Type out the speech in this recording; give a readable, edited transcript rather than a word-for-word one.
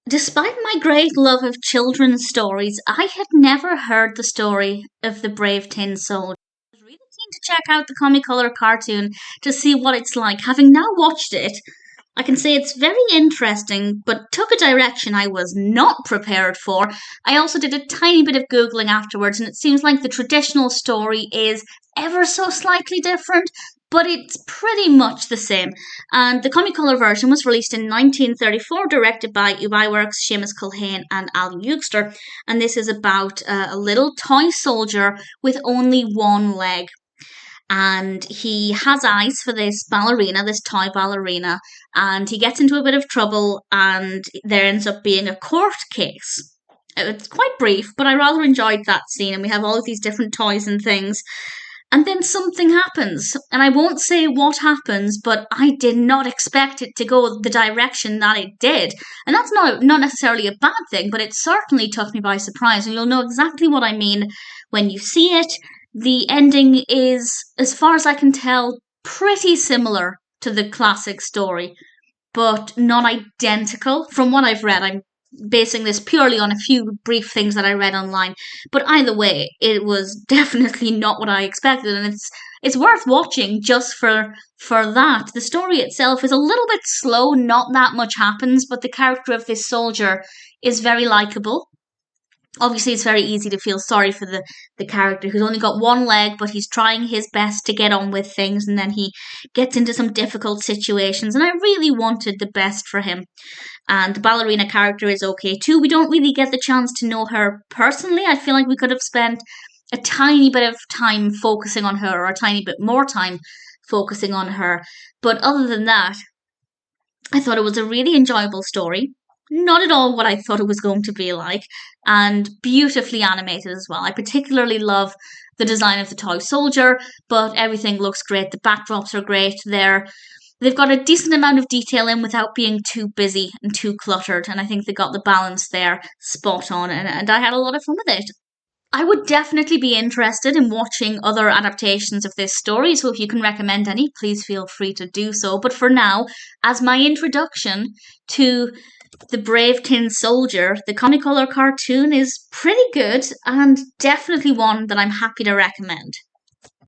Despite my great love of children's stories, I had never heard the story of the Brave Tin Soldier. I was really keen to check out the ComiColor cartoon to see what it's like. Having now watched it, I can say it's very interesting, but took a direction I was not prepared for. I also did a tiny bit of Googling afterwards, and it seems like the traditional story is ever so slightly different, but it's pretty much the same. And the ComiColor version was released in 1934, directed by Iwerks, Shamus, Culhane, and Eugster. And this is about a little toy soldier with only one leg, and he has eyes for this ballerina, this toy ballerina, and he gets into a bit of trouble, and there ends up being a court case. It's quite brief, but I rather enjoyed that scene, and we have all of these different toys and things. And then something happens, and I won't say what happens, but I did not expect it to go the direction that it did. And that's not necessarily a bad thing, but it certainly took me by surprise, and you'll know exactly what I mean when you see it. The ending is, as far as I can tell, pretty similar to the classic story, but not identical. From what I've read, I'm basing this purely on a few brief things that I read online. But either way, it was definitely not what I expected, and it's worth watching just for that. The story itself is a little bit slow, not that much happens, but the character of this soldier is very likable. Obviously, it's very easy to feel sorry for the character who's only got one leg, but he's trying his best to get on with things, and then he gets into some difficult situations, and I really wanted the best for him. And the ballerina character is okay too. We don't really get the chance to know her personally. I feel like we could have spent a tiny bit of time focusing on her, or a tiny bit more time focusing on her. But other than that, I thought it was a really enjoyable story. Not at all what I thought it was going to be like, and beautifully animated as well. I particularly love the design of the toy soldier, but everything looks great. The backdrops are great. They've got a decent amount of detail in without being too busy and too cluttered, and I think they got the balance there spot on, and I had a lot of fun with it. I would definitely be interested in watching other adaptations of this story, so if you can recommend any, please feel free to do so. But for now, as my introduction to the Brave Tin Soldier, the ComiColor cartoon is pretty good and definitely one that I'm happy to recommend.